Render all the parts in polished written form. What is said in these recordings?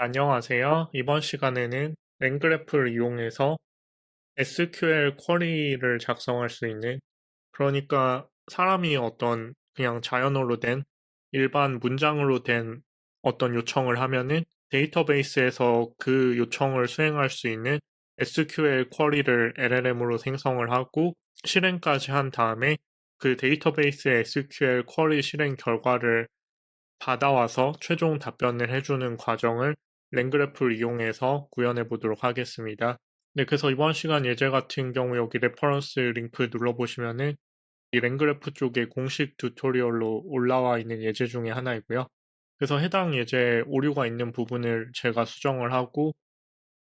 안녕하세요. 이번 시간에는 랭그래프를 이용해서 SQL 쿼리를 작성할 수 있는, 그러니까 사람이 어떤 그냥 자연어로 된 일반 문장으로 된 어떤 요청을 하면은 데이터베이스에서 그 요청을 수행할 수 있는 SQL 쿼리를 LLM으로 생성을 하고 실행까지 한 다음에 그 데이터베이스의 SQL 쿼리 실행 결과를 받아와서 최종 답변을 해주는 과정을 랭그래프를 이용해서 구현해 보도록 하겠습니다. 네, 그래서 이번 시간 예제 같은 경우 여기 레퍼런스 링크 눌러보시면은 이 랭그래프 쪽에 공식 튜토리얼로 올라와 있는 예제 중에 하나이고요. 그래서 해당 예제에 오류가 있는 부분을 제가 수정을 하고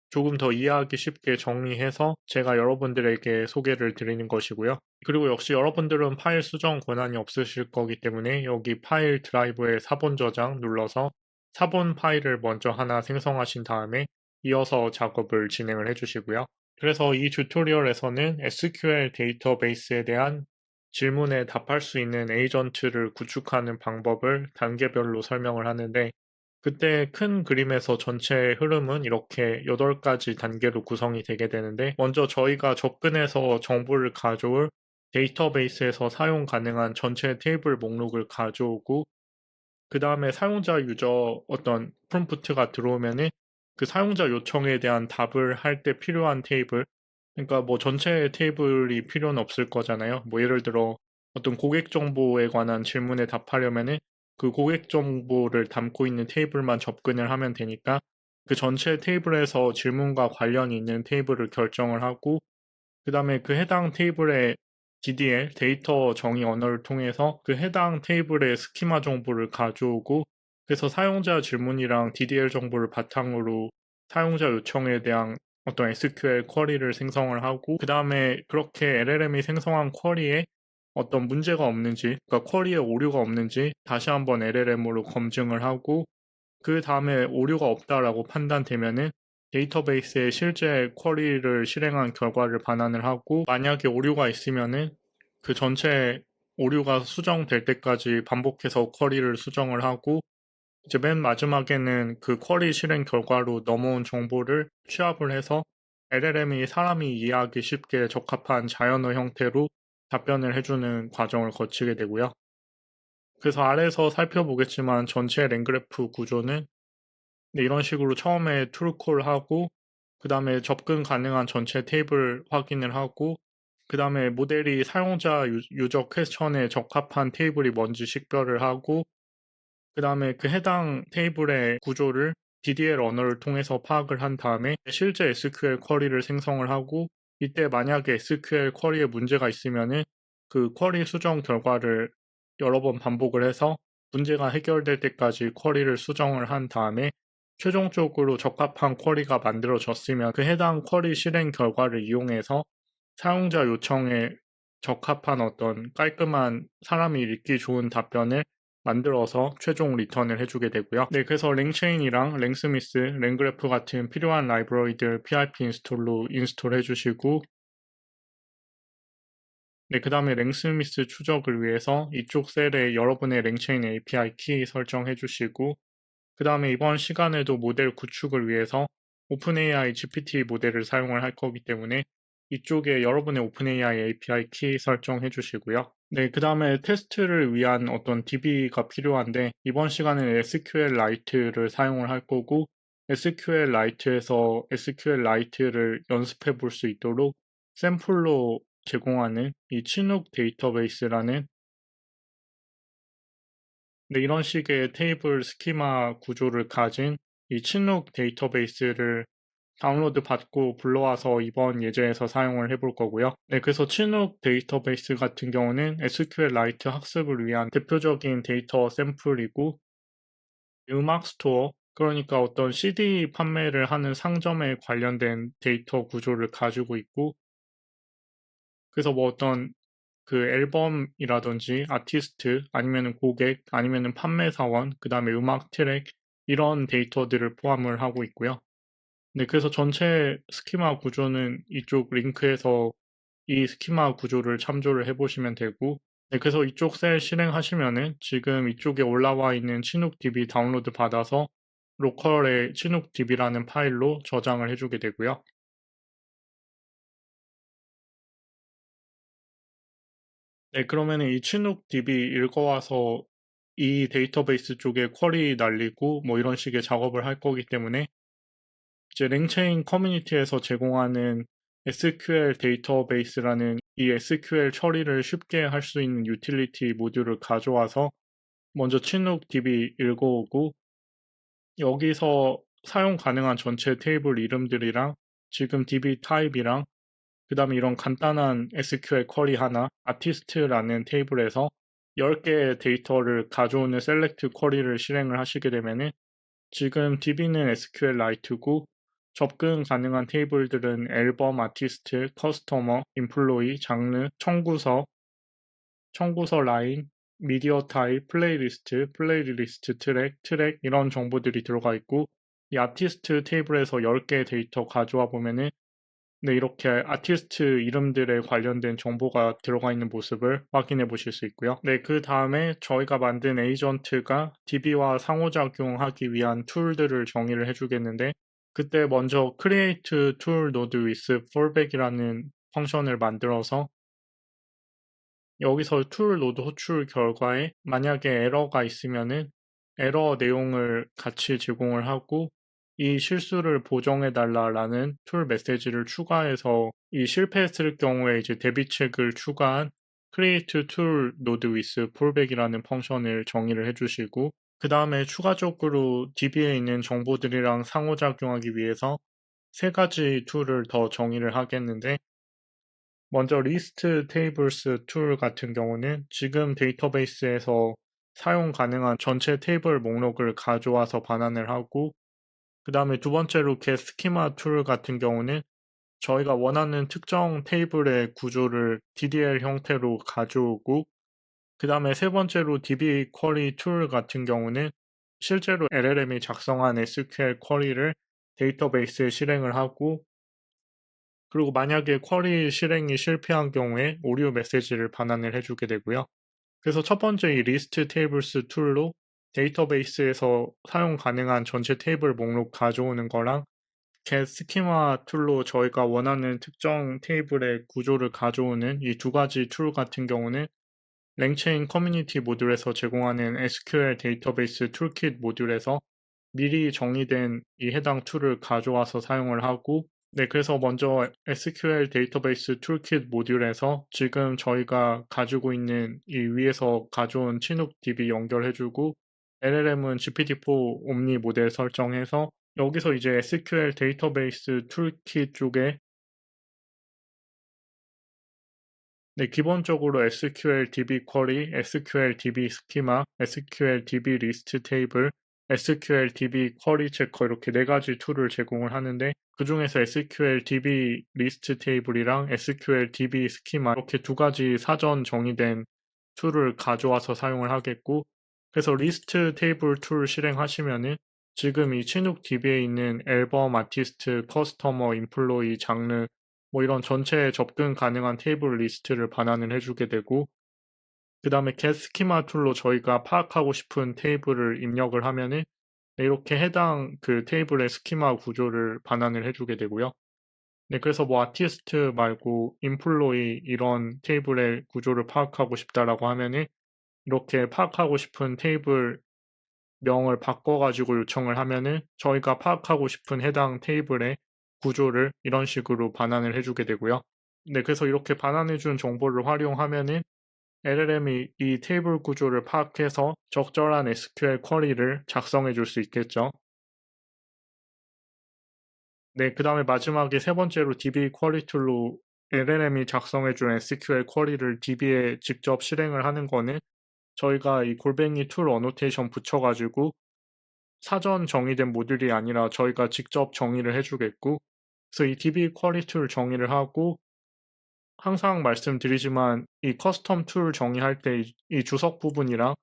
조금 더 이해하기 쉽게 정리해서 제가 여러분들에게 소개를 드리는 것이고요. 그리고 역시 여러분들은 파일 수정 권한이 없으실 거기 때문에 여기 파일 드라이브에 사본 저장 눌러서 사본 파일을 먼저 하나 생성하신 다음에 이어서 작업을 진행을 해주시고요. 그래서 이 튜토리얼에서는 SQL 데이터베이스에 대한 질문에 답할 수 있는 에이전트를 구축하는 방법을 단계별로 설명을 하는데, 그때 큰 그림에서 전체 흐름은 이렇게 8가지 단계로 구성이 되게 되는데, 먼저 저희가 접근해서 정보를 가져올 데이터베이스에서 사용 가능한 전체 테이블 목록을 가져오고, 그 다음에 사용자 유저 어떤 프롬프트가 들어오면은 그 사용자 요청에 대한 답을 할 때 필요한 테이블, 그러니까 뭐 전체 테이블이 필요는 없을 거잖아요. 뭐 예를 들어 어떤 고객 정보에 관한 질문에 답하려면은 그 고객 정보를 담고 있는 테이블만 접근을 하면 되니까 그 전체 테이블에서 질문과 관련이 있는 테이블을 결정을 하고, 그 다음에 그 해당 테이블의 DDL, 데이터 정의 언어를 통해서 그 해당 테이블의 스키마 정보를 가져오고, 그래서 사용자 질문이랑 DDL 정보를 바탕으로 사용자 요청에 대한 어떤 SQL 쿼리를 생성을 하고, 그 다음에 그렇게 LLM이 생성한 쿼리에 어떤 문제가 없는지, 그러니까 쿼리에 오류가 없는지 다시 한번 LLM으로 검증을 하고, 그 다음에 오류가 없다라고 판단되면은 데이터베이스에 실제 쿼리를 실행한 결과를 반환을 하고, 만약에 오류가 있으면은 그 전체 오류가 수정될 때까지 반복해서 쿼리를 수정을 하고, 이제 맨 마지막에는 그 쿼리 실행 결과로 넘어온 정보를 취합을 해서 LLM이 사람이 이해하기 쉽게 적합한 자연어 형태로 답변을 해주는 과정을 거치게 되고요. 그래서 아래에서 살펴보겠지만 전체 랭그래프 구조는 이런 식으로 처음에 트루콜 하고, 그 다음에 접근 가능한 전체 테이블 확인을 하고, 그 다음에 모델이 사용자 유저 퀘스천에 적합한 테이블이 뭔지 식별을 하고, 그 다음에 그 해당 테이블의 구조를 DDL 언어를 통해서 파악을 한 다음에 실제 SQL 쿼리를 생성을 하고, 이때 만약에 SQL 쿼리에 문제가 있으면은 그 쿼리 수정 결과를 여러 번 반복을 해서 문제가 해결될 때까지 쿼리를 수정을 한 다음에 최종적으로 적합한 쿼리가 만들어졌으면 그 해당 쿼리 실행 결과를 이용해서 사용자 요청에 적합한 어떤 깔끔한 사람이 읽기 좋은 답변을 만들어서 최종 리턴을 해주게 되고요. 네, 그래서 랭체인이랑 랭스미스, 랭그래프 같은 필요한 라이브러리들 PIP 인스톨로 인스톨 해주시고, 네, 그 다음에 랭스미스 추적을 위해서 이쪽 셀에 여러분의 랭체인 API 키 설정해 주시고, 그 다음에 이번 시간에도 모델 구축을 위해서 오픈AI GPT 모델을 사용을 할 거기 때문에 이쪽에 여러분의 오픈AI API 키 설정해 주시고요. 네, 그 다음에 테스트를 위한 어떤 DB가 필요한데 이번 시간에는 SQLite를 사용을 할 거고, SQLite에서 SQLite를 연습해 볼 수 있도록 샘플로 제공하는 이 치눅 데이터베이스라는, 네, 이런 식의 테이블 스키마 구조를 가진 이 친룩 데이터베이스를 다운로드 받고 불러와서 이번 예제에서 사용을 해볼 거고요. 네, 그래서 친룩 데이터베이스 같은 경우는 SQLite 학습을 위한 대표적인 데이터 샘플이고, 음악 스토어, 그러니까 어떤 CD 판매를 하는 상점에 관련된 데이터 구조를 가지고 있고, 그래서 뭐 어떤 그 앨범이라든지 아티스트 아니면은 고객 아니면은 판매사원, 그 다음에 음악 트랙, 이런 데이터들을 포함을 하고 있고요. 네, 그래서 전체 스키마 구조는 이쪽 링크에서 이 스키마 구조를 참조를 해보시면 되고, 네, 그래서 이쪽 셀 실행하시면은 지금 이쪽에 올라와 있는 치눅 DB 다운로드 받아서 로컬의 chinook db라는 파일로 저장을 해주게 되고요. 네, 그러면 이 chinook db 읽어와서 이 데이터베이스 쪽에 쿼리 날리고 뭐 이런 식의 작업을 할 거기 때문에 이제 랭체인 커뮤니티에서 제공하는 SQL 데이터베이스라는 이 SQL 처리를 쉽게 할 수 있는 유틸리티 모듈을 가져와서 먼저 chinook db 읽어오고 여기서 사용 가능한 전체 테이블 이름들이랑 지금 db 타입이랑 그 다음에 이런 간단한 SQL 쿼리 하나, 아티스트라는 테이블에서 10개의 데이터를 가져오는 셀렉트 쿼리를 실행을 하시게 되면은 지금 DB는 SQLite고 접근 가능한 테이블들은 앨범, 아티스트, 커스터머, 인플로이, 장르, 청구서 라인, 미디어 타입, 플레이리스트 트랙, 이런 정보들이 들어가 있고 이 아티스트 테이블에서 10개의 데이터 가져와 보면은 네, 이렇게 아티스트 이름들에 관련된 정보가 들어가 있는 모습을 확인해 보실 수 있고요. 네, 그 다음에 저희가 만든 에이전트가 DB와 상호작용하기 위한 툴들을 정의를 해주겠는데 그때 먼저 create tool node with fallback이라는 펑션을 만들어서 여기서 툴 노드 호출 결과에 만약에 에러가 있으면은 에러 내용을 같이 제공을 하고 이 실수를 보정해 달라라는 툴 메시지를 추가해서 이 실패했을 경우에 이제 대비책을 추가한 create tool node with fallback이라는 펑션을 정의를 해주시고 그 다음에 추가적으로 DB에 있는 정보들이랑 상호작용하기 위해서 세 가지 툴을 더 정의를 하겠는데 먼저 리스트 테이블스 툴 같은 경우는 지금 데이터베이스에서 사용 가능한 전체 테이블 목록을 가져와서 반환을 하고 그 다음에 두 번째로 get 스키마 툴 같은 경우는 저희가 원하는 특정 테이블의 구조를 DDL 형태로 가져오고 그 다음에 세 번째로 DB 쿼리 툴 같은 경우는 실제로 LLM이 작성한 SQL 쿼리를 데이터베이스에 실행을 하고 그리고 만약에 쿼리 실행이 실패한 경우에 오류 메시지를 반환을 해주게 되고요. 그래서 첫 번째 이 리스트 테이블스 툴로 데이터베이스에서 사용 가능한 전체 테이블 목록 가져오는 거랑 get 스키마 툴로 저희가 원하는 특정 테이블의 구조를 가져오는 이 두 가지 툴 같은 경우는 랭체인 커뮤니티 모듈에서 제공하는 SQL 데이터베이스 툴킷 모듈에서 미리 정의된 이 해당 툴을 가져와서 사용을 하고 네, 그래서 먼저 SQL 데이터베이스 툴킷 모듈에서 지금 저희가 가지고 있는 이 위에서 가져온 chinook db 연결해주고 LLM은 GPT-4 옴니 모델 설정해서 여기서 이제 SQL 데이터베이스 툴킷 쪽에 네, 기본적으로 SQL DB 쿼리, SQL DB 스키마, SQL DB 리스트 테이블, SQL DB 쿼리 체커 이렇게 네 가지 툴을 제공을 하는데 그 중에서 SQL DB 리스트 테이블이랑 SQL DB 스키마 이렇게 두 가지 사전 정의된 툴을 가져와서 사용을 하겠고 그래서 리스트 테이블 툴 실행하시면은 지금 이 chinook DB에 있는 앨범, 아티스트, 커스터머, 인플로이, 장르 뭐 이런 전체 접근 가능한 테이블 리스트를 반환을 해주게 되고 그 다음에 get 스키마 툴로 저희가 파악하고 싶은 테이블을 입력을 하면은 이렇게 해당 그 테이블의 스키마 구조를 반환을 해주게 되고요. 네, 그래서 뭐 아티스트 말고 인플로이 이런 테이블의 구조를 파악하고 싶다라고 하면은 이렇게 파악하고 싶은 테이블 명을 바꿔가지고 요청을 하면은 저희가 파악하고 싶은 해당 테이블의 구조를 이런 식으로 반환을 해주게 되고요. 네, 그래서 이렇게 반환해준 정보를 활용하면은 LLM이 이 테이블 구조를 파악해서 적절한 SQL 쿼리를 작성해 줄 수 있겠죠. 네, 그 다음에 마지막에 세 번째로 DB 쿼리 툴로 LLM이 작성해 준 SQL 쿼리를 DB에 직접 실행을 하는 거는 저희가 이 골뱅이 툴 어노테이션 붙여가지고 사전 정의된 모듈이 아니라 저희가 직접 정의를 해주겠고 그래서 이 DB 쿼리 툴 정의를 하고 항상 말씀드리지만 이 커스텀 툴 정의할 때 이 주석 부분이랑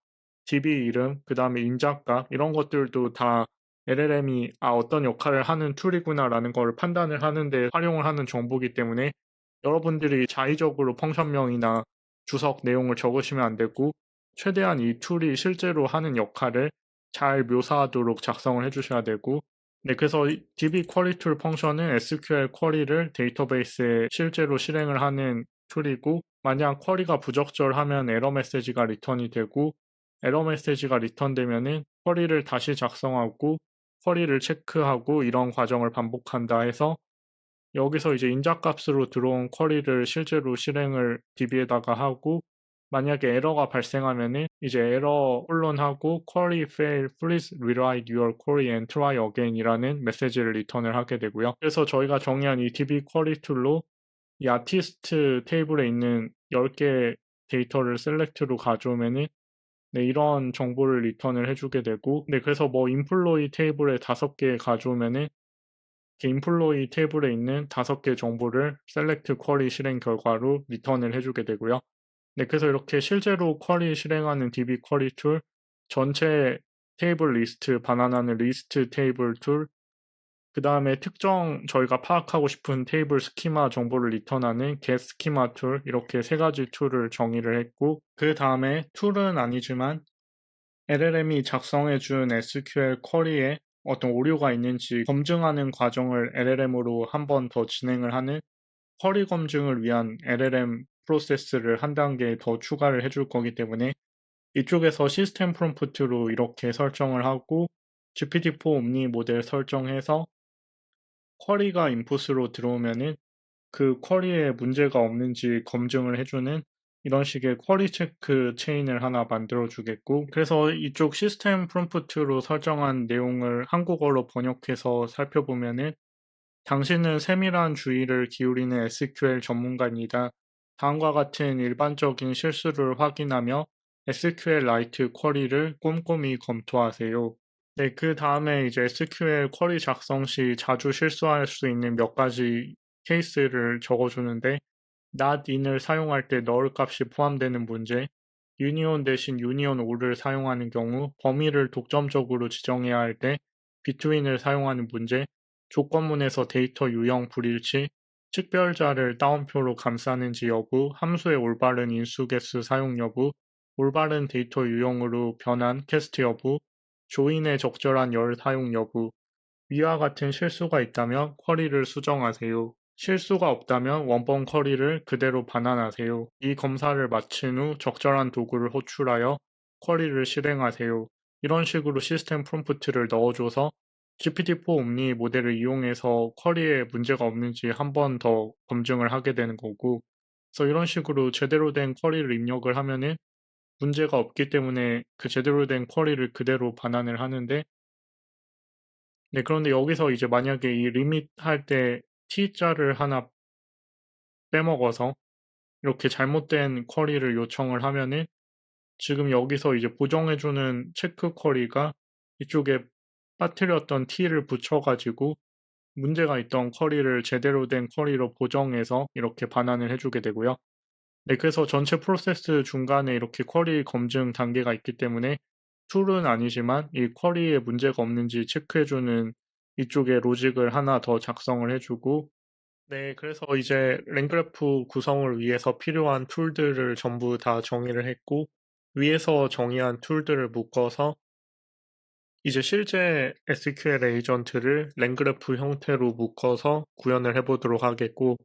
DB 이름, 그 다음에 인자값 이런 것들도 다 LLM이 어떤 역할을 하는 툴이구나라는 걸 판단을 하는데 활용을 하는 정보이기 때문에 여러분들이 자의적으로 펑션명이나 주석 내용을 적으시면 안 되고 최대한 이 툴이 실제로 하는 역할을 잘 묘사하도록 작성을 해주셔야 되고, 네, 그래서 DB 쿼리 툴 펑션은 SQL 쿼리를 데이터베이스에 실제로 실행을 하는 툴이고, 만약 쿼리가 부적절하면 에러 메시지가 리턴이 되고, 에러 메시지가 리턴되면은 쿼리를 다시 작성하고 쿼리를 체크하고 이런 과정을 반복한다 해서, 여기서 이제 인자값으로 들어온 쿼리를 실제로 실행을 DB에다가 하고, 만약에 에러가 발생하면은 이제 에러 혼론하고 query fail, please rewrite your query and try again 이라는 메시지를 리턴을 하게 되고요. 그래서 저희가 정의한 이 DB 쿼리 툴로 이 아티스트 테이블에 있는 10개 데이터를 셀렉트로 가져오면은, 네, 이런 정보를 리턴을 해주게 되고, 네, 그래서 뭐 인플로이 테이블에 5개 가져오면은 인플로이 테이블에 있는 5개 정보를 셀렉트 쿼리 실행 결과로 리턴을 해주게 되고요. 네, 그래서 이렇게 실제로 쿼리 실행하는 DB 쿼리 툴, 전체 테이블 리스트 반환하는 리스트 테이블 툴, 그 다음에 특정 저희가 파악하고 싶은 테이블 스키마 정보를 리턴하는 get 스키마 툴, 이렇게 3가지 툴을 정의를 했고, 그 다음에 툴은 아니지만 LLM이 작성해준 SQL 쿼리에 어떤 오류가 있는지 검증하는 과정을 LLM으로 한 번 더 진행을 하는 쿼리 검증을 위한 LLM 프로세스를 한 단계 더 추가를 해줄 거기 때문에, 이쪽에서 시스템 프롬프트로 이렇게 설정을 하고 GPT-4 옴니 모델 설정해서 쿼리가 인풋으로 들어오면은 그 쿼리에 문제가 없는지 검증을 해주는 이런 식의 쿼리 체크 체인을 하나 만들어 주겠고, 그래서 이쪽 시스템 프롬프트로 설정한 내용을 한국어로 번역해서 살펴보면은, 당신은 세밀한 주의를 기울이는 SQL 전문가입니다. 다음과 같은 일반적인 실수를 확인하며 SQLite 쿼리를 꼼꼼히 검토하세요. 네, 그 다음에 이제 SQL 쿼리 작성 시 자주 실수할 수 있는 몇 가지 케이스를 적어주는데, not in을 사용할 때 null 값이 포함되는 문제, union 대신 union or를 사용하는 경우, 범위를 독점적으로 지정해야 할 때 between을 사용하는 문제, 조건문에서 데이터 유형 불일치, 측별자를 따옴표로 감싸는지 여부, 함수의 올바른 인수 개수 사용 여부, 올바른 데이터 유형으로 변환 캐스트 여부, 조인의 적절한 열 사용 여부, 위와 같은 실수가 있다면 쿼리를 수정하세요. 실수가 없다면 원본 쿼리를 그대로 반환하세요. 이 검사를 마친 후 적절한 도구를 호출하여 쿼리를 실행하세요. 이런 식으로 시스템 프롬프트를 넣어줘서 GPT-4 옴니 모델을 이용해서 쿼리에 문제가 없는지 한 번 더 검증을 하게 되는 거고, 그래서 이런 식으로 제대로 된 쿼리를 입력을 하면은 문제가 없기 때문에 그 제대로 된 쿼리를 그대로 반환을 하는데, 네, 그런데 여기서 이제 만약에 이 리밋 할 때 t자를 하나 빼먹어서 이렇게 잘못된 쿼리를 요청을 하면은, 지금 여기서 이제 보정해주는 체크 쿼리가 이쪽에 빠뜨렸던 t를 붙여가지고 문제가 있던 쿼리를 제대로 된 쿼리로 보정해서 이렇게 반환을 해주게 되고요. 네, 그래서 전체 프로세스 중간에 이렇게 쿼리 검증 단계가 있기 때문에 툴은 아니지만 이 쿼리에 문제가 없는지 체크해주는 이쪽에 로직을 하나 더 작성을 해주고, 네, 그래서 이제 랭그래프 구성을 위해서 필요한 툴들을 전부 다 정의를 했고, 위에서 정의한 툴들을 묶어서 이제 실제 SQL 에이전트를 랭그래프 형태로 묶어서 구현을 해보도록 하겠고,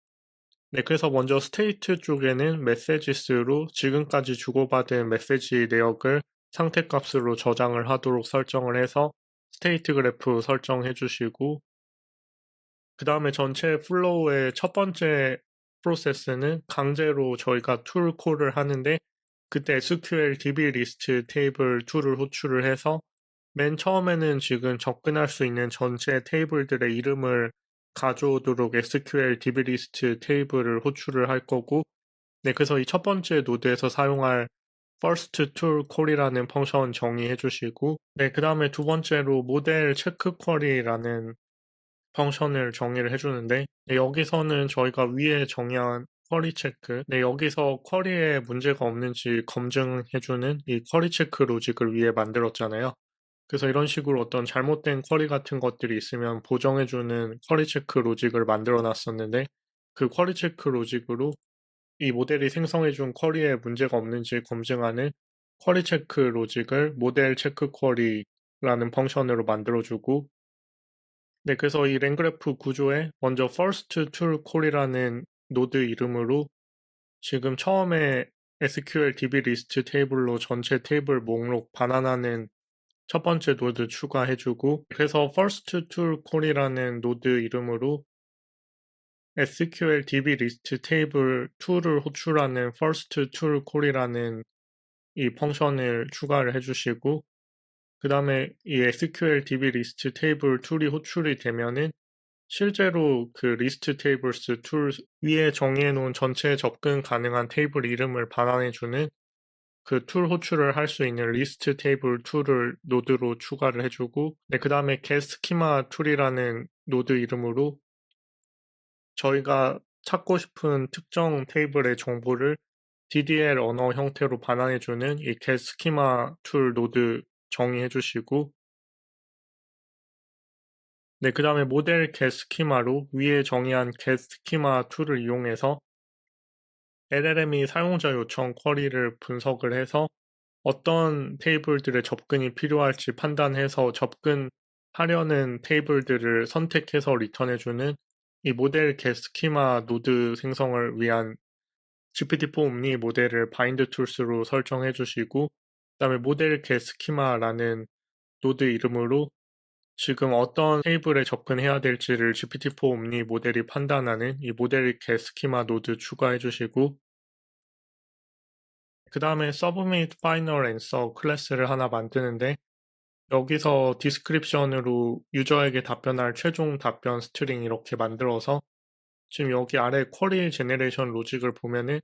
네, 그래서 먼저 스테이트 쪽에는 메시지스로 지금까지 주고받은 메시지 내역을 상태값으로 저장을 하도록 설정을 해서 스테이트 그래프 설정해 주시고, 그 다음에 전체 플로우의 첫 번째 프로세스는 강제로 저희가 툴 콜을 하는데, 그때 SQL DB 리스트 테이블 툴을 호출을 해서 맨 처음에는 지금 접근할 수 있는 전체 테이블들의 이름을 가져오도록 SQL DB 리스트 테이블을 호출을 할 거고, 네, 그래서 이 첫 번째 노드에서 사용할 first tool call이라는 펑션 정의해 주시고, 네, 그 다음에 두 번째로 모델 체크 쿼리라는 펑션을 정의를 해주는데, 네, 여기서는 저희가 위에 정의한 쿼리 체크, 네, 여기서 쿼리에 문제가 없는지 검증해주는 이 쿼리 체크 로직을 위에 만들었잖아요. 그래서 이런 식으로 어떤 잘못된 쿼리 같은 것들이 있으면 보정해주는 쿼리 체크 로직을 만들어 놨었는데, 그 쿼리 체크 로직으로 이 모델이 생성해준 쿼리에 문제가 없는지 검증하는 쿼리 체크 로직을 모델 체크 쿼리 라는 펑션으로 만들어주고, 네, 그래서 이 랭그래프 구조에 먼저 first to call이라는 노드 이름으로 지금 처음에 SQL DB 리스트 테이블로 전체 테이블 목록 반환하는 첫 번째 노드 추가해주고, 그래서 first to call이라는 노드 이름으로 SQL DB 리스트 테이블 2를 호출하는 first to call이라는 이 펑션을 추가를 해주시고, 그 다음에 이 SQL DB 리스트 테이블 툴이 호출이 되면은 실제로 그 리스트 테이블스 툴 위에 정의해 놓은 전체 접근 가능한 테이블 이름을 반환해주는 그 툴 호출을 할 수 있는 리스트 테이블 툴을 노드로 추가를 해주고, 네, 그 다음에 get schema 툴이라는 노드 이름으로 저희가 찾고 싶은 특정 테이블의 정보를 DDL 언어 형태로 반환해주는 이 get schema 툴 노드 정의해주시고, 네, 그 다음에 모델 get schema로 위에 정의한 get schema 툴을 이용해서 LLM이 사용자 요청 쿼리를 분석을 해서 어떤 테이블들의 접근이 필요할지 판단해서 접근하려는 테이블들을 선택해서 리턴해주는 이 모델 get schema 노드 생성을 위한 GPT-4 옴니 모델을 바인드 툴스로 설정해 주시고, 그 다음에 모델 get schema라는 노드 이름으로 지금 어떤 테이블에 접근해야 될지를 GPT-4 옴니 모델이 판단하는 이 모델 get schema 노드 추가해 주시고, 그 다음에 submit final answer 클래스를 하나 만드는데, 여기서 디스크립션으로 유저에게 답변할 최종 답변 스트링 이렇게 만들어서 지금 여기 아래 쿼리 제네레이션 로직을 보면은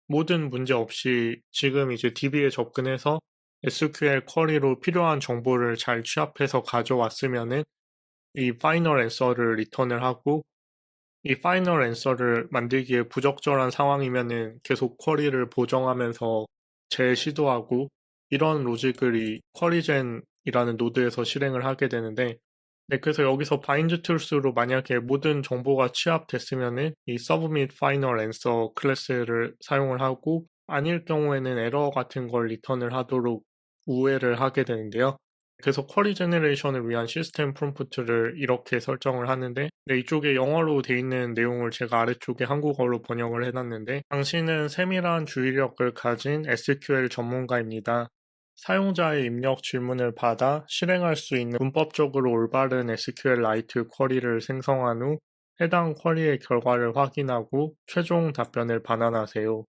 모든 문제 없이 지금 이제 DB에 접근해서 SQL 쿼리로 필요한 정보를 잘 취합해서 가져왔으면은 이 파이널 앤서를 리턴을 하고, 이 파이널 앤서를 만들기에 부적절한 상황이면은 계속 쿼리를 보정하면서 재시도하고, 이런 로직을 이 쿼리젠이라는 노드에서 실행을 하게 되는데, 네, 그래서 여기서 바인드 툴스로 만약에 모든 정보가 취합됐으면은 이 submit final answer 클래스를 사용을 하고, 아닐 경우에는 에러 같은 걸 리턴을 하도록 우회를 하게 되는데요. 그래서 쿼리 제너레이션을 위한 시스템 프롬프트를 이렇게 설정을 하는데, 네, 이쪽에 영어로 돼 있는 내용을 제가 아래쪽에 한국어로 번역을 해놨는데, 당신은 세밀한 주의력을 가진 SQL 전문가입니다. 사용자의 입력 질문을 받아 실행할 수 있는 문법적으로 올바른 SQLite 쿼리를 생성한 후 해당 쿼리의 결과를 확인하고 최종 답변을 반환하세요.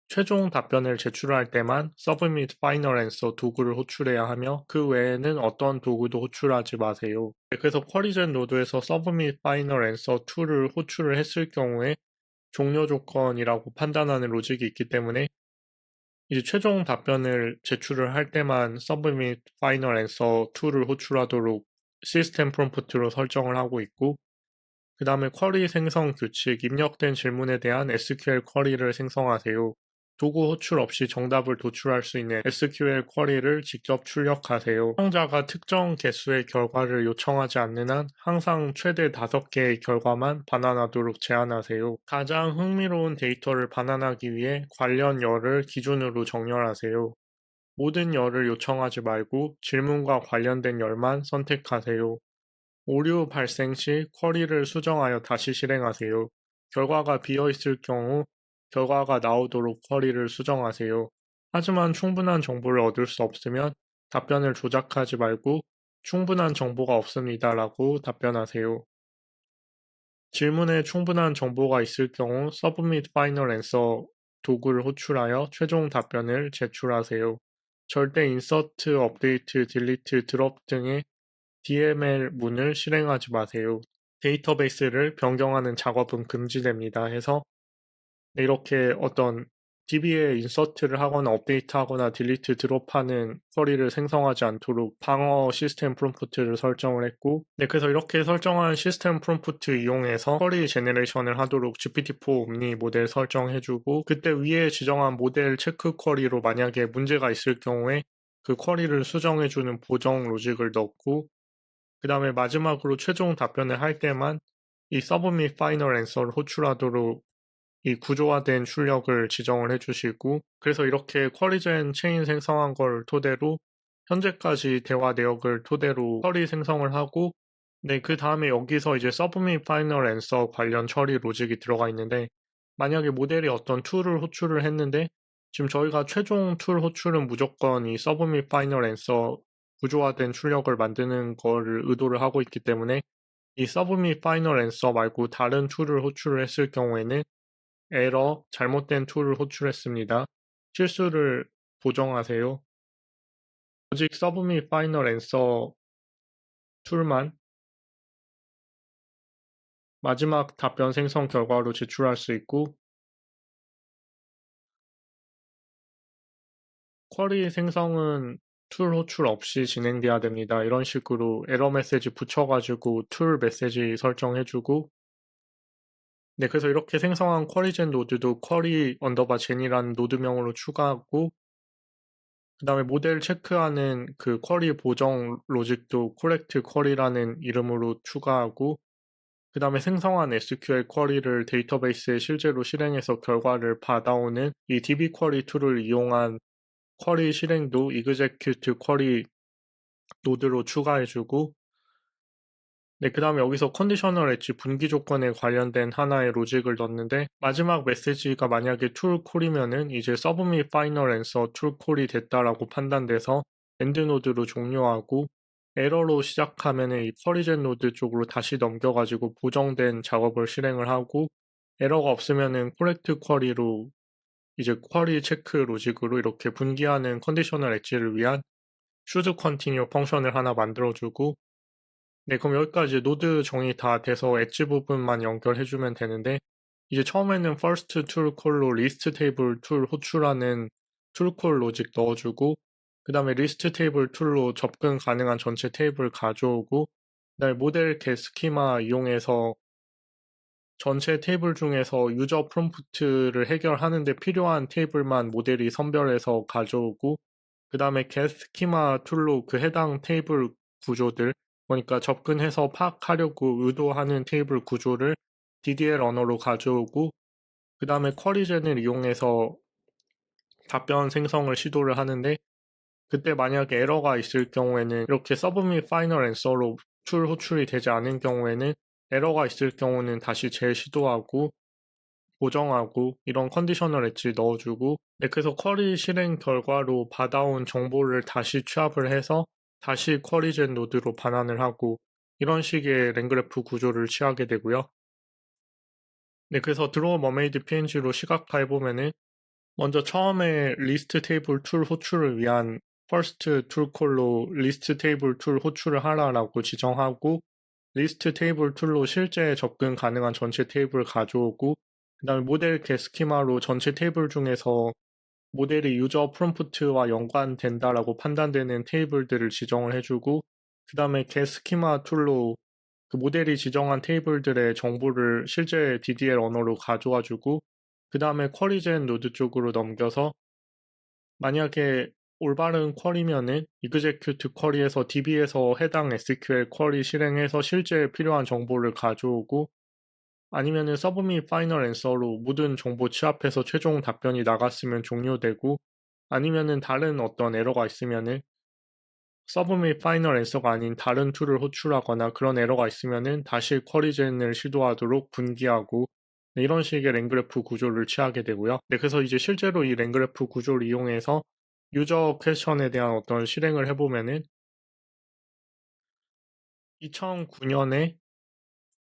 최종 답변을 제출할 때만 Submit Final Answer 도구를 호출해야 하며 그 외에는 어떤 도구도 호출하지 마세요. 그래서 쿼리젠 노드에서 Submit Final Answer 2를 호출을 했을 경우에 종료 조건이라고 판단하는 로직이 있기 때문에 이제 최종 답변을 제출을 할 때만 Submit Final Answer 2를 호출하도록 시스템 프롬프트로 설정을 하고 있고, 그 다음에 쿼리 생성 규칙, 입력된 질문에 대한 SQL 쿼리를 생성하세요. 도구 호출 없이 정답을 도출할 수 있는 SQL 쿼리를 직접 출력하세요. 사용자가 특정 개수의 결과를 요청하지 않는 한 항상 최대 5개의 결과만 반환하도록 제한하세요. 가장 흥미로운 데이터를 반환하기 위해 관련 열을 기준으로 정렬하세요. 모든 열을 요청하지 말고 질문과 관련된 열만 선택하세요. 오류 발생 시 쿼리를 수정하여 다시 실행하세요. 결과가 비어있을 경우 결과가 나오도록 쿼리를 수정하세요. 하지만 충분한 정보를 얻을 수 없으면 답변을 조작하지 말고 충분한 정보가 없습니다라고 답변하세요. 질문에 충분한 정보가 있을 경우 Submit Final Answer 도구를 호출하여 최종 답변을 제출하세요. 절대 인서트, 업데이트, 딜리트, 드롭 등의 DML 문을 실행하지 마세요. 데이터베이스를 변경하는 작업은 금지됩니다 해서 이렇게 어떤 DB에 인서트를 하거나 업데이트하거나 딜리트 드롭하는 쿼리를 생성하지 않도록 방어 시스템 프롬프트를 설정을 했고, 네, 그래서 이렇게 설정한 시스템 프롬프트 이용해서 쿼리 제너레이션을 하도록 GPT-4 옴니 모델 설정해주고, 그때 위에 지정한 모델 체크 쿼리로 만약에 문제가 있을 경우에 그 쿼리를 수정해주는 보정 로직을 넣고, 그 다음에 마지막으로 최종 답변을 할 때만 이 Submit Final Answer를 호출하도록 이 구조화된 출력을 지정을 해주시고, 그래서 이렇게 쿼리젠 체인 생성한 걸 토대로 현재까지 대화 내역을 토대로 처리 생성을 하고, 네, 그 다음에 여기서 이제 서브밋 파이널 앤서 관련 처리 로직이 들어가 있는데, 만약에 모델이 어떤 툴을 호출을 했는데, 지금 저희가 최종 툴 호출은 무조건 이 서브밋 파이널 앤서 구조화된 출력을 만드는 거를 의도를 하고 있기 때문에, 이 서브밋 파이널 앤서 말고 다른 툴을 호출을 했을 경우에는 에러, 잘못된 툴을 호출했습니다. 실수를 보정하세요. 오직 서브밋 파이널 앤서 툴만 마지막 답변 생성 결과로 제출할 수 있고, 쿼리 생성은 툴 호출 없이 진행돼야 됩니다. 이런 식으로 에러 메시지 붙여가지고 툴 메시지 설정해주고, 네, 그래서 이렇게 생성한 쿼리젠 노드도 쿼리 언더바 젠이라는 노드명으로 추가하고, 그 다음에 모델 체크하는 그 쿼리 보정 로직도 correct query라는 이름으로 추가하고, 그 다음에 생성한 SQL 쿼리를 데이터베이스에 실제로 실행해서 결과를 받아오는 이 DB 쿼리 툴을 이용한 쿼리 실행도 execute 쿼리 노드로 추가해주고, 네, 그 다음에 여기서 컨디셔널 엣지 분기 조건에 관련된 하나의 로직을 넣었는데, 마지막 메시지가 만약에 툴 콜이면은 이제 서브밋 파이널 앤서 툴 콜이 됐다라고 판단돼서 엔드 노드로 종료하고, 에러로 시작하면은 이 쿼리젠 노드 쪽으로 다시 넘겨가지고 보정된 작업을 실행을 하고, 에러가 없으면은 코렉트 쿼리로 이제 쿼리 체크 로직으로 이렇게 분기하는 컨디셔널 엣지를 위한 should continue 펑션을 하나 만들어주고, 네, 그럼 여기까지 노드 정의 다 돼서 엣지 부분만 연결해주면 되는데, 이제 처음에는 first tool call로 list table tool 호출하는 tool call 로직 넣어주고, 그 다음에 list table tool로 접근 가능한 전체 테이블 가져오고, 그다음에 모델 겟 스키마 이용해서 전체 테이블 중에서 유저 프롬프트를 해결하는데 필요한 테이블만 모델이 선별해서 가져오고, 그 다음에 get 스키마 툴로 그 해당 테이블 구조들, 그러니까 접근해서 파악하려고 의도하는 테이블 구조를 DDL 언어로 가져오고, 그 다음에 쿼리젠을 이용해서 답변 생성을 시도를 하는데, 그때 만약에 에러가 있을 경우에는 이렇게 서브밋 파이널 앤서로 툴 호출이 되지 않은 경우에는, 에러가 있을 경우는 다시 재시도하고 보정하고 이런 컨디셔널 엣지 넣어주고, 네, 그래서 쿼리 실행 결과로 받아온 정보를 다시 취합을 해서 다시 쿼리젠 노드로 반환을 하고, 이런 식의 랭그래프 구조를 취하게 되고요. 네, 그래서 드로우 머메이드 PNG로 시각화해 보면은 먼저 처음에 리스트 테이블 툴 호출을 위한 first tool call로 리스트 테이블 툴 호출을 하라라고 지정하고, 리스트 테이블 툴로 실제 접근 가능한 전체 테이블 가져오고, 그 다음에 모델 겟 스키마로 전체 테이블 중에서 모델이 유저 프롬프트와 연관된다라고 판단되는 테이블들을 지정을 해주고, 그 다음에 겟 스키마 툴로 그 모델이 지정한 테이블들의 정보를 실제 DDL 언어로 가져와주고, 그 다음에 쿼리젠 노드 쪽으로 넘겨서 만약에 올바른 쿼리면은 execute 쿼리에서 DB에서 해당 SQL 쿼리 실행해서 실제 필요한 정보를 가져오고, 아니면은 서브밋 파이널 앤서로 모든 정보 취합해서 최종 답변이 나갔으면 종료되고, 아니면은 다른 어떤 에러가 있으면은 서브밋 파이널 앤서가 아닌 다른 툴을 호출하거나 그런 에러가 있으면은 다시 쿼리젠을 시도하도록 분기하고, 네, 이런 식의 랭그래프 구조를 취하게 되고요. 네, 그래서 이제 실제로 이 랭그래프 구조를 이용해서 유저 퀘션에 대한 어떤 실행을 해보면은 2009년에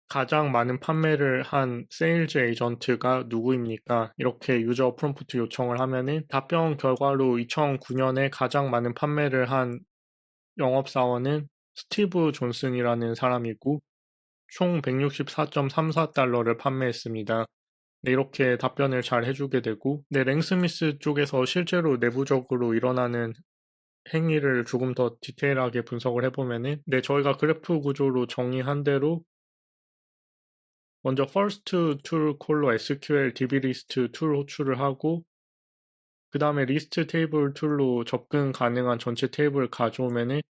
가장 많은 판매를 한 세일즈 에이전트가 누구입니까? 이렇게 유저 프롬프트 요청을 하면은 답변 결과로 2009년에 가장 많은 판매를 한 영업사원은 스티브 존슨이라는 사람이고 총 164.34달러를 판매했습니다. 네, 이렇게 답변을 잘 해주게 되고, 네, 랭스미스 쪽에서 실제로 내부적으로 일어나는 행위를 조금 더 디테일하게 분석을 해보면은, 네, 저희가 그래프 구조로 정의한 대로 먼저 first tool 콜로 SQL DB 리스트 툴 호출을 하고, 그 다음에 리스트 테이블 툴로 접근 가능한 전체 테이블 가져오면은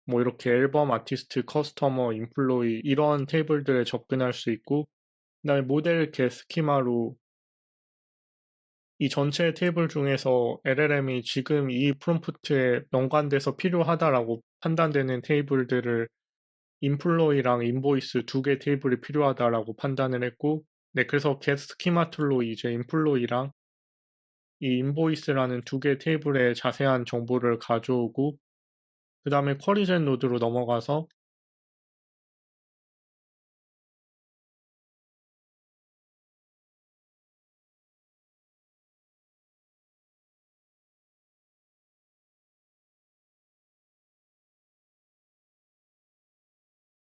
뭐 이렇게 앨범, 아티스트, 커스터머, 인플로이 이런 테이블들에 접근할 수 있고, 그 다음에 모델 겟 스키마로 이 전체 테이블 중에서 LLM이 지금 이 프롬프트에 연관돼서 필요하다라고 판단되는 테이블들을 인플로이랑 인보이스 두 개 테이블이 필요하다라고 판단을 했고, 네, 그래서 get 스키마 툴로 이제 인플로이랑 이 인보이스라는 두 개 테이블의 자세한 정보를 가져오고, 그 다음에 쿼리젠 노드로 넘어가서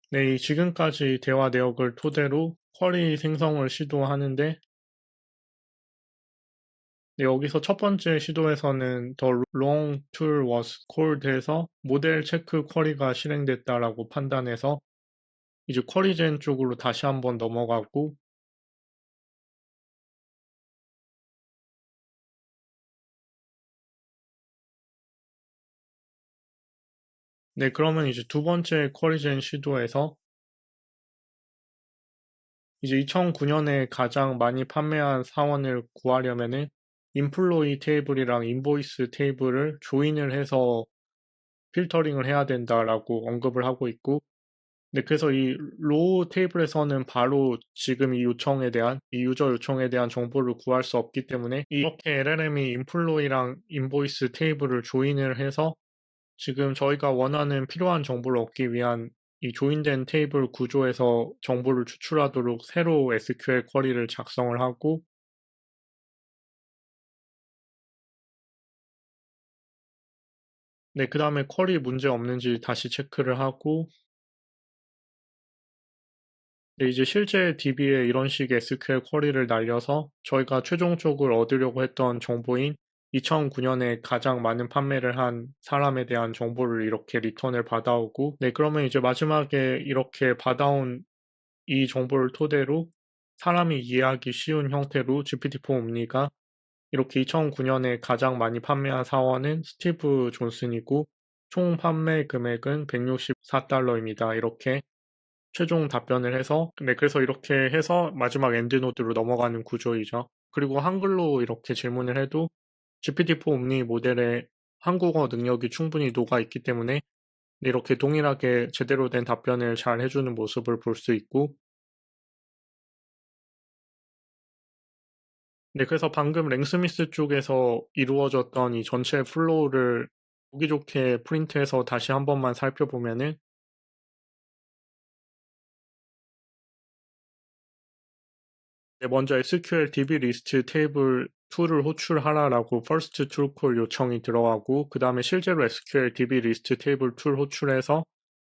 네, 이 지금까지 대화 내역을 토대로 쿼리 생성을 시도하는데, 네, 여기서 첫 번째 시도에서는 the wrong tool was called 해서 모델 체크 쿼리가 실행됐다라고 판단해서 이제 쿼리젠 쪽으로 다시 한번 넘어가고, 네, 그러면 이제 두 번째 쿼리젠 시도에서 이제 2009년에 가장 많이 판매한 사원을 구하려면은 인플로이 테이블이랑 인보이스 테이블을 조인을 해서 필터링을 해야 된다라고 언급을 하고 있고, 네, 그래서 이 로우 테이블에서는 바로 지금 이 요청에 대한, 이 유저 요청에 대한 정보를 구할 수 없기 때문에 이렇게 LLM이 인플로이랑 인보이스 테이블을 조인을 해서 지금 저희가 원하는 필요한 정보를 얻기 위한 이 조인된 테이블 구조에서 정보를 추출하도록 새로 SQL 쿼리를 작성을 하고, 네, 그 다음에 쿼리 문제 없는지 다시 체크를 하고, 네, 이제 실제 DB에 이런 식의 SQL 쿼리를 날려서 저희가 최종적으로 얻으려고 했던 정보인 2009년에 가장 많은 판매를 한 사람에 대한 정보를 이렇게 리턴을 받아오고, 네, 그러면 이제 마지막에 이렇게 받아온 이 정보를 토대로 사람이 이해하기 쉬운 형태로 GPT-4 옴니가 이렇게 2009년에 가장 많이 판매한 사원은 스티브 존슨이고 총 판매 금액은 $164입니다. 이렇게 최종 답변을 해서, 네, 그래서 이렇게 해서 마지막 엔드노드로 넘어가는 구조이죠. 그리고 한글로 이렇게 질문을 해도 GPT-4 옴니 모델의 한국어 능력이 충분히 녹아 있기 때문에 네, 이렇게 동일하게 제대로 된 답변을 잘 해주는 모습을 볼 수 있고, 네, 그래서 방금 랭스미스 쪽에서 이루어졌던 이 전체 플로우를 보기 좋게 프린트해서 다시 한 번만 살펴보면은, 네, 먼저 SQL DB 리스트 테이블 2를 호출하라라고 first tool call 요청이 들어가고, 그 다음에 실제로 SQL DB 리스트 테이블 2를 호출해서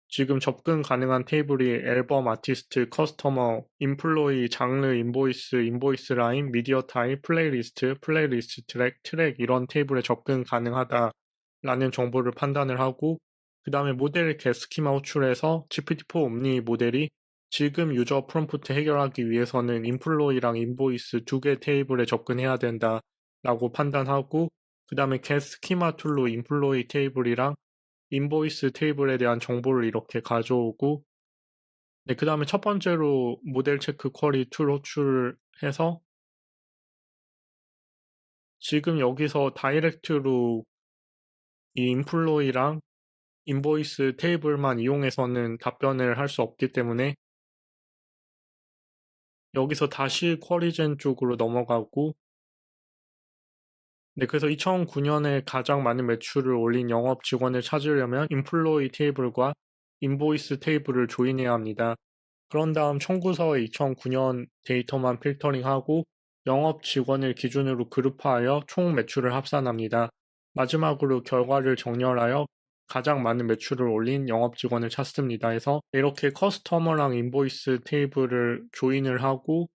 지금 접근 가능한 테이블이 앨범, 아티스트, 커스터머, 인플로이, 장르, 인보이스, 인보이스 라인, 미디어 타입, 플레이리스트, 플레이리스트 트랙, 트랙 이런 테이블에 접근 가능하다라는 정보를 판단을 하고, 그 다음에 모델 겟 스키마 호출해서 GPT-4 옴니 모델이 지금 유저 프롬프트 해결하기 위해서는 인플로이랑 인보이스 두 개 테이블에 접근해야 된다라고 판단하고, 그 다음에 겟 스키마 툴로 인플로이 테이블이랑 인보이스 테이블에 대한 정보를 이렇게 가져오고, 네, 그 다음에 첫 번째로 모델 체크 쿼리 툴 호출해서 지금 여기서 다이렉트로 이 인플로이랑 인보이스 테이블만 이용해서는 답변을 할 수 없기 때문에 여기서 다시 쿼리젠 쪽으로 넘어가고, 네, 그래서 2009년에 가장 많은 매출을 올린 영업 직원을 찾으려면 인플로이 테이블과 인보이스 테이블을 조인해야 합니다. 그런 다음 청구서의 2009년 데이터만 필터링하고 영업 직원을 기준으로 그룹화하여 총 매출을 합산합니다. 마지막으로 결과를 정렬하여 가장 많은 매출을 올린 영업 직원을 찾습니다. 해서 이렇게 커스터머랑 인보이스 테이블을 조인을 하고,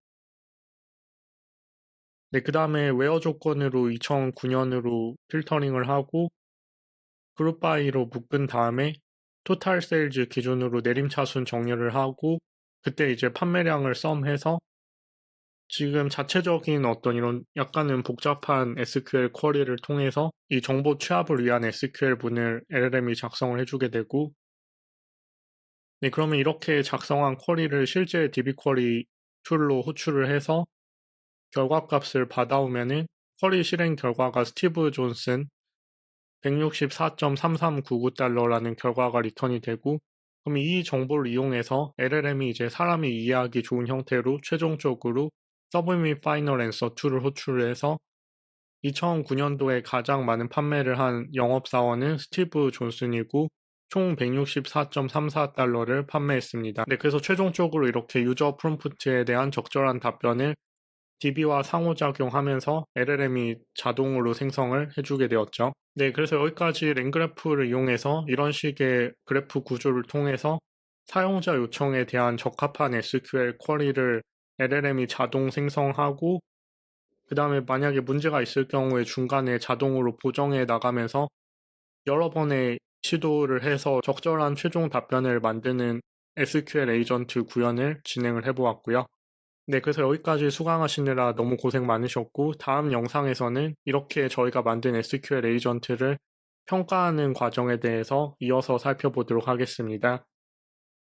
네, 그 다음에 웨어 조건으로 2009년으로 필터링을 하고 그룹 바이로 묶은 다음에 토탈 세일즈 기준으로 내림차순 정렬을 하고 그때 이제 판매량을 썸해서 지금 자체적인 어떤 이런 약간은 복잡한 SQL 쿼리를 통해서 이 정보 취합을 위한 SQL 문을 LLM이 작성을 해주게 되고, 네, 그러면 이렇게 작성한 쿼리를 실제 DB 쿼리 툴로 호출을 해서 결과값을 받아오면은 쿼리 실행 결과가 스티브 존슨 164.3399달러라는 결과가 리턴이 되고, 그럼 이 정보를 이용해서 LLM이 이제 사람이 이해하기 좋은 형태로 최종적으로 서브밋 파이널 앤서 2를 호출해서 2009년도에 가장 많은 판매를 한 영업사원은 스티브 존슨이고 총 164.34달러를 판매했습니다. 네, 그래서 최종적으로 이렇게 유저 프롬프트에 대한 적절한 답변을 DB와 상호작용하면서 LLM이 자동으로 생성을 해주게 되었죠. 네, 그래서 여기까지 랭그래프를 이용해서 이런 식의 그래프 구조를 통해서 사용자 요청에 대한 적합한 SQL 쿼리를 LLM이 자동 생성하고, 그 다음에 만약에 문제가 있을 경우에 중간에 자동으로 보정해 나가면서 여러 번의 시도를 해서 적절한 최종 답변을 만드는 SQL 에이전트 구현을 진행을 해보았고요. 네, 그래서 여기까지 수강하시느라 너무 고생 많으셨고, 다음 영상에서는 이렇게 저희가 만든 SQL 에이전트를 평가하는 과정에 대해서 이어서 살펴보도록 하겠습니다.